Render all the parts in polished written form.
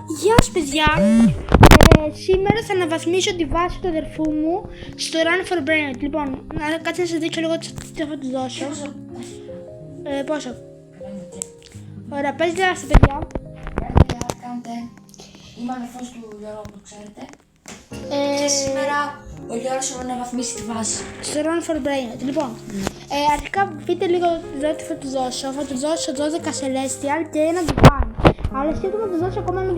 Γεια σας παιδιά! Σήμερα θα αναβαθμίσω τη βάση του αδερφού μου στο Run for Brain. Λοιπόν, κάτσε να σας δείξω λίγο τι θα του δώσω. Πόσο? Ωραία, παίζετε αυτά παιδιά. Κάντε. Είμαι αδερφός του Γιώργου, το ξέρετε. Και σήμερα ο Γιώργος θα αναβαθμίσει τη βάση. Στο Run for Brain. Λοιπόν, αρχικά πείτε λίγο τι θα του δώσω. Θα του δώσω 12 Celestial και ένα Divine. Αλλά σκέφτομαι να του δώσω ακόμα ένα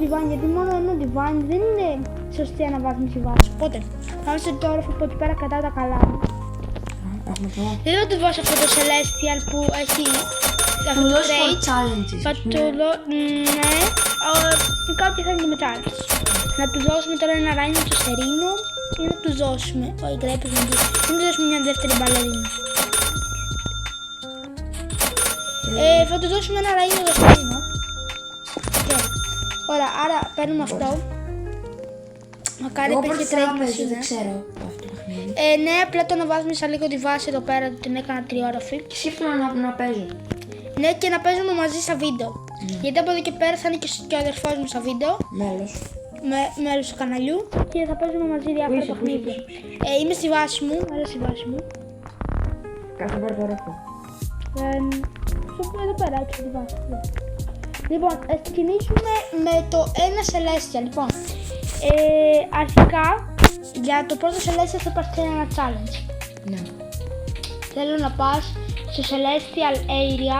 Divine γιατί μόνο ένα Divine δεν είναι σωστή αναβάθμιση βάση. Οπότε πάμε στο τώρα από εκεί πέρα κατά τα καλά. Δεν θα του δώσω αυτό το Celestial που έχει Θα του δώσω challenges. Θα του δώσω, ναι, κάποια θα είναι με challenges. Να του δώσουμε τώρα ένα ράνιο του Σερίνο ή να του δώσουμε, όχι κρέπες να του δώσουμε μια δεύτερη μπαλερίνα. Θα του δώσουμε ένα ράνιο του Σερίνο. Ωραία, άρα παίρνουμε αυτό. Μακάρι υπήρχε τρέχει. Δεν ξέρω αυτό το παιχνίδι. Ναι, απλά το αναβάθμισα λίγο τη βάση εδώ πέρα, την έκανα τριόροφη. Και σύμφωνα να παίζω. Ναι, και να παίζουμε μαζί στα βίντεο. Γιατί από εδώ και πέρα θα είναι και ο αδερφός μου στα βίντεο. Μέλος. Μέλος του καναλιού και θα παίζουμε μαζί διάφορα παιχνίδια. Είμαι στη βάση μου, στη βάση μου. Κάθε μπαρμπαρόκο. Εδώ πέρα, έξω τη βάση. Λοιπόν, ας ξεκινήσουμε με το ένα Celestial. Λοιπόν, αρχικά για το πρώτο Celestial θα υπάρχει ένα challenge. Ναι. Θέλω να πας στο Celestial Area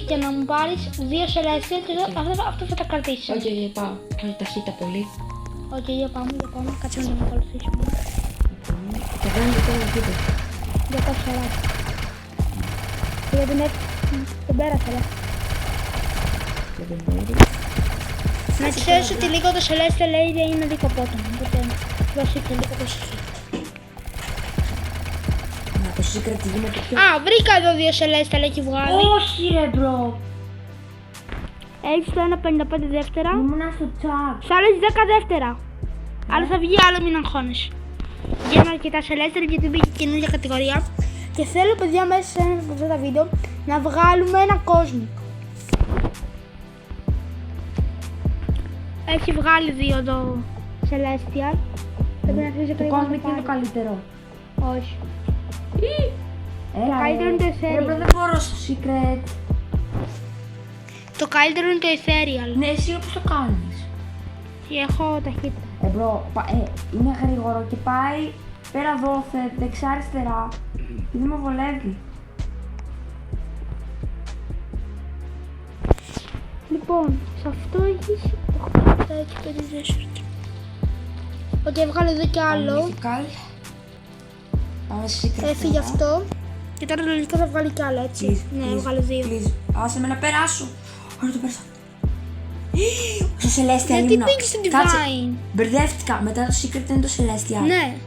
και να μου πάρεις 2 Celestial και αυτό θα τα κρατήσεις. Όχι, για πάω. Έχει ταχύτητα πολύ. Όχι, για πάμε. Κάτσε να με ακολουθήσουμε. Και δεν είναι τώρα βίντεο. Για τα 40. Για την πέρασα, ρε. Να ξέρεις ότι λίγο το Celestial Area είναι δικό πότον, οπότε βασικά λίγο προσοχή. Να το secret γίνεται πιο... Α, βρήκα εδώ 2 Celestial, έχει βγάλει. Όχι ρε μπρο. Έχεις το 1.55 δεύτερα. Ήμουνα στο chat. Σ' άλλες 10 δεύτερα. Αλλά θα βγει άλλο, μην αγχώνεσαι. Γίνω αρκετά Celestial γιατί μπήκε καινούργια κατηγορία. Και θέλω παιδιά μέσα σε ένα από αυτά τα βίντεο να βγάλουμε ένα κόσμο. Έχει βγάλει 2 εδώ Celestial. Πρέπει να αφήσει Το Cosmic είναι το καλύτερο. Όχι. Έλα Το καλύτερο είναι το Ethereal. Δεν μπορώ στο secret. Το καλύτερο είναι το Ethereal. Ναι, εσύ όπως το κάνεις. Και έχω ταχύτητα. Μπρο, είναι γρήγορο και πάει πέρα δόθε, δεξιά αριστερά. Και δεν με βολεύει. Λοιπόν, σε αυτό έχεις 8, 6, 5, 4. Ότι έβγαλε εδώ κι άλλο. Πάμε σε secret. Έφυγε αυτό. Και τώρα λογικά θα βγάλει κι άλλο, έτσι. Ναι, έβγαλε 2. Please, άσε με να περάσω. Ωραία, το πέρασα. Στο Celestial Γιατί ήμουνα. πήγες στο Κάτσε. Divine? Μπερδεύτηκα. Μετά το secret είναι το Celestial. Ναι.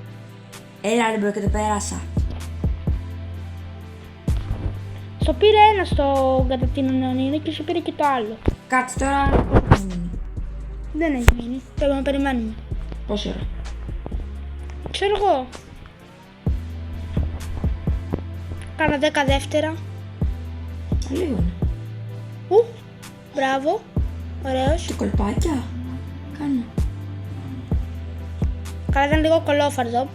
Έλα ρε μπρο και το πέρασα. Στο πήρε ένα στο κατά την Νεονίνη και σου πήρε και το άλλο. Κάτσε τώρα. Δεν έχει μείνει. Πρέπει να περιμένουμε. Πόση ώρα? Ξέρω εγώ. Κάνα 10 δεύτερα. Λίγο είναι. Μπράβο. Ωραίος. Και κολπάκια. Κάνω. Καλά, ήταν λίγο κολόφαρδο.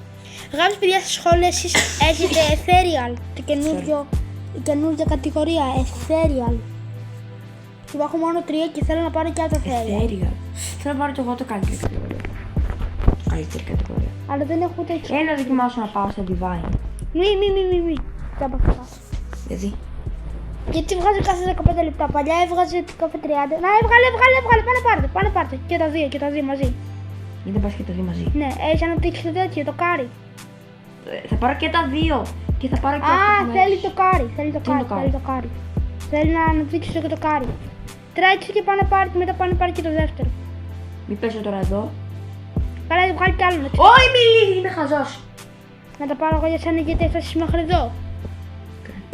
Γράψτε παιδιά στα σχόλια εσείς έχετε Ethereal, το καινούργιο, η καινούργια κατηγορία Ethereal. Υπάρχουν μόνο 3 και θέλω να πάρω και άλλο το Ethereal. Θέλω να πάρω και εγώ το καλύτερη κατηγορία. Καλύτερη κατηγορία. Αλλά δεν έχω ούτε έτσι. Να δοκιμάσω να πάω στο Divine. Μη. Τα παθά. Γιατί? Γιατί βγάζει κάθε 15 λεπτά. Παλιά έβγαζε κάθε 30. Να έβγαλε. Πάνε πάρτε. Και τα δύο μαζί. Ή δεν πας και τα δύο μαζί. Ναι, έχεις αναπτύξει το τέτοιο, το κάρι. Θα πάρω και τα δύο. Και θα πάρω και αυτό που θέλει έχεις. το κάρι. Θέλει το κάρι. Θέλει να αναπτύξει και το κάρι. Τρέξει και πάνε πάρει, μετά πάνε πάρει και το δεύτερο. Μην πέσω τώρα εδώ. Καλά, θα βγάλει κι άλλο. Όχι, μη είμαι χαζός. Να τα πάρω εγώ για σένα γιατί έφτασες μέχρι εδώ.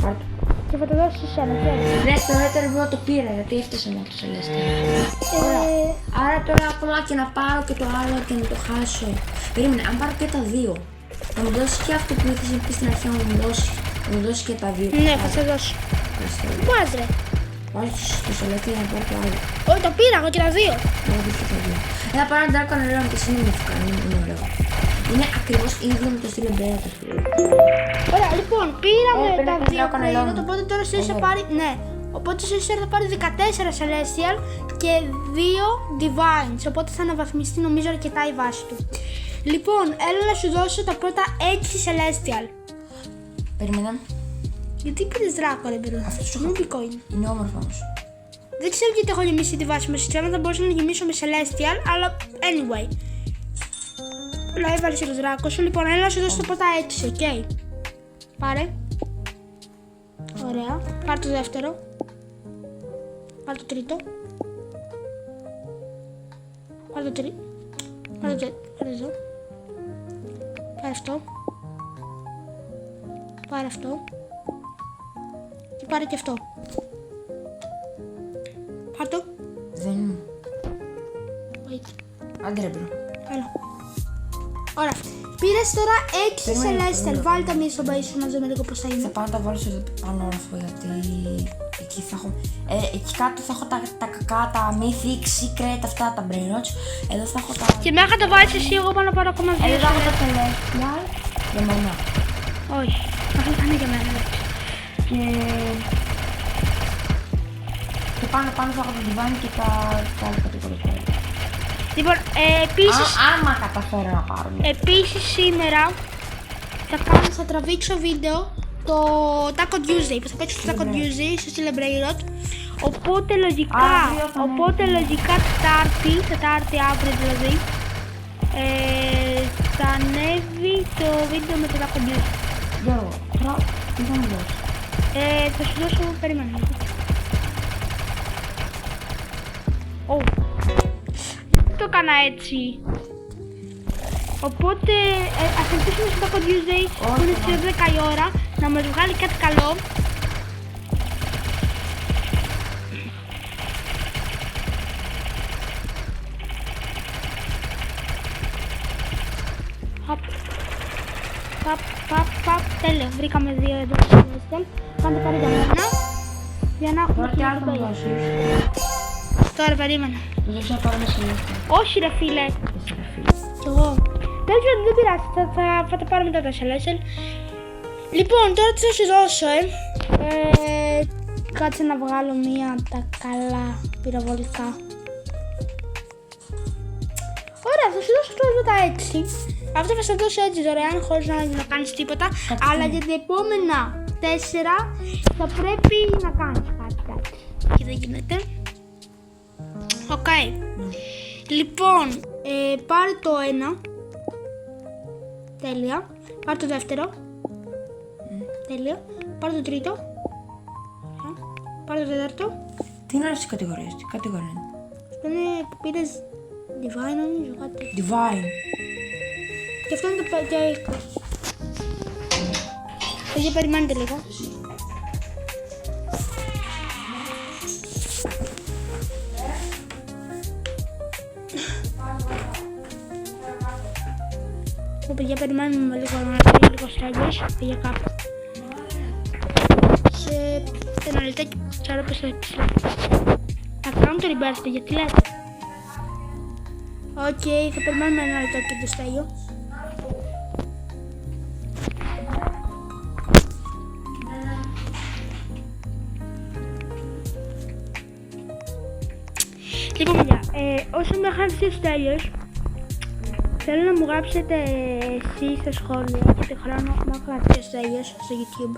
Πάρ' το. Και θα το δώσω σε σένα, θέλεις. Ναι, το δεύτερο εγώ το πήρα γιατί έφτασε μόνο το Celestial. Άρα τώρα ακόμα και να πάρω και το άλλο και να το χάσω. Περίμενε, αν πάρω και τα δύο, θα μου δώσει και αυτό που ήθελες να πεις στην αρχή να μου δώσει. Θα μου δώσει και τα δύο. Ναι, θα σε δώσω. Πας ρε. Βάζω στο Celestial να πάρω το άλλο. Όχι, το πήρα εγώ και τα δύο. Εγώ δεν το δύο. Θα πάρω ένα Dragon Realm και είναι μυθικά, είναι ωραίο. Είναι ακριβώς ίδιο με το στυλ Emperator. Ωραία, λοιπόν, πήραμε πήρα τα και δύο Dragon Brainrot, Realm. οπότε τώρα εσύ θα πάρει. Ναι, οπότε εσύ θα πάρει 14 Celestial και 2 Divines. Οπότε θα αναβαθμιστεί νομίζω αρκετά η βάση του. Λοιπόν, έλα να σου δώσω τα πρώτα 6 Celestial. Περίμενα. Γιατί πήρες δράκο, ρε παιδί. Νουμπικό είναι. Είναι όμορφο όμως. Δεν ξέρω γιατί έχω γεμίσει τη βάση με συστήματα, θα μπορούσα να γεμίσω με Celestial, αλλά anyway. Να έβαλες το δράκο σου. Λοιπόν, έλα να σου δώσω τα πρώτα 6, ok. Πάρε. Ωραία. Πάρε το δεύτερο. Πάρε το τρίτο. Πάρε το τρίτο. Πάρε το εδώ. Πάρε αυτό. Πάρε αυτό. Και πάρε και αυτό. Πάρε το. Δεν είναι. Wait. Άντε ρε μπρο. Έλα. Ωραία. Πήρες τώρα 6 Celestial. Βάλτε τα μία στο base σου να δούμε λίγο πώς θα Θα είναι. πάω να τα βάλω στο πανόροφο γιατί εκεί θα έχω. Εκεί κάτω θα έχω τα κακά, τα Mythic, Secret, αυτά τα Brainrots. Εδώ θα έχω τα. Και μέχρι να το βάλεις εσύ, εγώ πάω να πάρω ακόμα 2. Εδώ θα έχω τα Celestial για μένα. Όχι. Αυτό θα είναι για μένα. εντάξει. Και πάνω θα έχω το Divine και τα άλλα κατηγορία. Λοιπόν, επίσης. Άμα καταφέρω να πάρω. Επίσης σήμερα θα τραβήξω βίντεο το Taco Tuesday που θα παίξω στο Taco Tuesday στο Celebrate. Οπότε λογικά Τετάρτη αύριο δηλαδή θα ανέβει το βίντεο με το Taco Tuesday. Γιώργο, τώρα τι θα μου δώσεις? Θα σου δώσω, περίμενε. Το έκανα έτσι. Οπότε ας ελπίσουμε στο Taco Tuesday που είναι στις 10 η ώρα να μας βγάλει κάτι καλό. Τέλεια, βρήκαμε 2 εδώ στο Celestial. Κάντε πάρει για μένα για να έχουμε Τώρα τι άλλο θα μου το δώσεις? Τώρα περίμενα. Μου δώσεις να πάρω ένα Celestial. Όχι ρε φίλε. Κι εγώ. Τέλος πάντων δεν πειράζει, θα τα πάρω μετά τα Celestial. Λοιπόν, τώρα τι θα σου δώσω, κάτσε να βγάλω μία τα καλά πυροβολικά. Ωραία, θα σου δώσω τώρα τα 6. Αυτό θα σου δώσω έτσι δωρεάν χωρίς να κάνεις τίποτα. Αλλά για τα επόμενα 4 θα πρέπει να κάνεις κάτι. Και δεν γίνεται. Οκ. Λοιπόν, πάρε το ένα. Τέλεια. Πάρε το δεύτερο. Τέλεια. Πάρε το τρίτο. Πάρε το τέταρτο. Τι είναι αυτές οι κατηγορίες, τι κατηγορία είναι? Αυτό είναι που πήρες Divine νομίζω κάτι τέτοιο. Divine. Και αυτό είναι το και... Παιδιά περιμένετε λίγο. Παιδιά περιμένουμε λίγο να κάνει λίγο στραγγές. Παιδιά κάπου. Σε ένα λεπτάκι, ξέρω πως θα επιστρέψω. Θα κάνω το rebirth, γιατί λέτε. Οκ, θα περιμένουμε ένα λεπτάκι το στέλιο. Λοιπόν παιδιά, όσο με χάνετε στέλιος, θέλω να μου γράψετε εσείς στα σχόλια και το χρόνο να έχω χάσει στέλιος στο YouTube.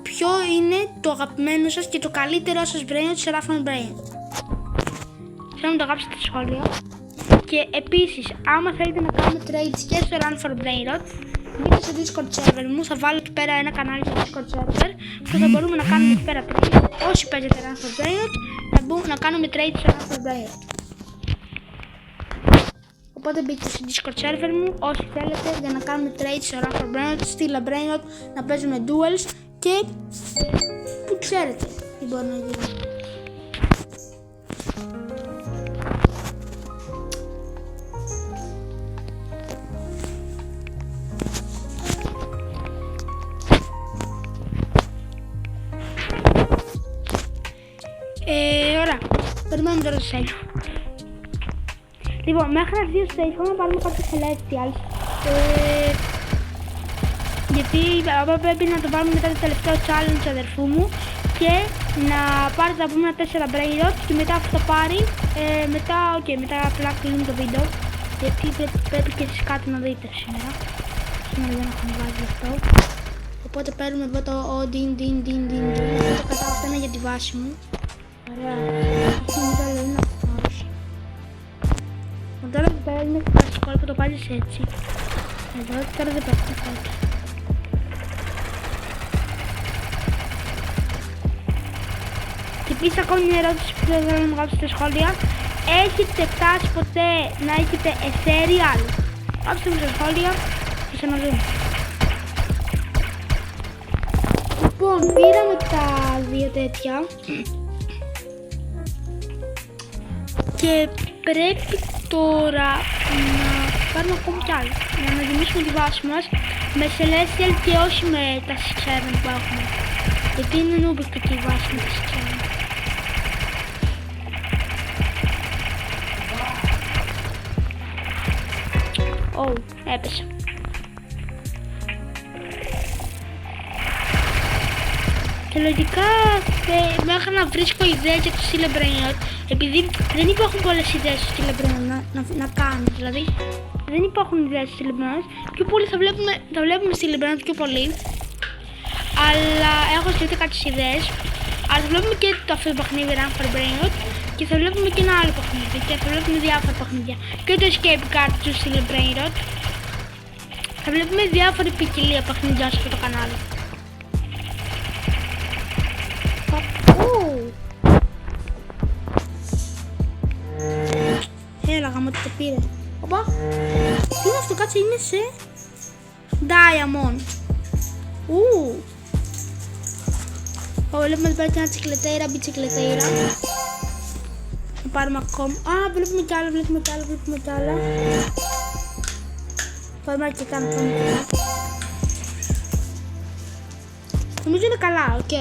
Ποιο είναι το αγαπημένο σας και το καλύτερό σας brain σε Rough and Brain. Θέλω να το γράψετε στα σχόλια. Και επίσης, άμα θέλετε να κάνουμε trades και στο Run for Brainrot, μπείτε στο Discord server μου, θα βάλω εκεί πέρα ένα κανάλι στο Discord server που θα μπορούμε να κάνουμε εκεί πέρα trades. Όσοι παίζετε Run for Brainrot, να κάνουμε trades στο Run for Brainrot. Οπότε μπείτε στο Discord server μου όσοι θέλετε για να κάνουμε trades στο Run for Brainrot, στείλα Brainrot, να παίζουμε duels και που ξέρετε τι μπορεί να γίνει. Περιμένουμε τώρα το save. Λοιπόν, μέχρι να έρθει το save θα να πάρουμε κάποια celestials. Γιατί πρέπει να το πάρουμε μετά το τελευταίο challenge του αδερφού μου και να πάρει τα επόμενα 4 brain rods και μετά αυτό το πάρει, μετά απλά κλείνει το βίντεο γιατί πρέπει και εσείς κάτι να δείτε σήμερα. Σήμερα δεν έχουμε βάζει αυτό. Οπότε παίρνουμε εδώ το το κατά αυτά είναι για τη βάση μου. Ωραία. Αυτό είναι το λέω όχι. Τώρα εδώ πέρα είναι κλασικό που το πάρεις έτσι. Εδώ και τώρα δεν πέφτει κάτι. Και επίσης ακόμη μια ερώτηση που θέλω να μου γράψετε στα σχόλια. Έχετε φτάσει ποτέ να έχετε ethereal? Γράψτε μου στα σχόλια και ξαναδούμε. Λοιπόν, πήραμε τα 2 τέτοια και πρέπει τώρα να πάρουμε ακόμη κι άλλο για να δημιουργήσουμε τη βάση μας με celestial και όχι με τα 6-7 που έχουμε, γιατί είναι νούμπικα και η βάση με τα 6-7. Oh, έπεσα. Και λογικά μέχρι να βρίσκω ιδέες για το Silver Brain, επειδή δεν υπάρχουν πολλές ιδέες στο Silver Brain να κάνω, δηλαδή δεν υπάρχουν ιδέες στο Silver Brain, πιο πολύ θα βλέπουμε Silver Brain πιο πολύ, αλλά έχω σκεφτεί κάποιες ιδέες, αλλά θα βλέπουμε και το αυτό το παιχνίδι Rampart Brain και θα βλέπουμε και ένα άλλο παιχνίδι και θα βλέπουμε διάφορα παιχνίδια και το Escape Card του Silver Brain. Θα βλέπουμε διάφορη ποικιλία παιχνίδια σε αυτό το κανάλι. Έλα γαμώ ότι το πήρε. Οπα. Τι είναι αυτό, κάτσε, είναι σε Diamond. Βλέπουμε εδώ πέρα και ένα τσικλετέρα, μπιτσικλετέρα. Να πάρουμε ακόμα. Βλέπουμε κι άλλα, βλέπουμε κι άλλα. Πάρουμε αρκετά να πάμε καλά. Νομίζω είναι καλά, οκ.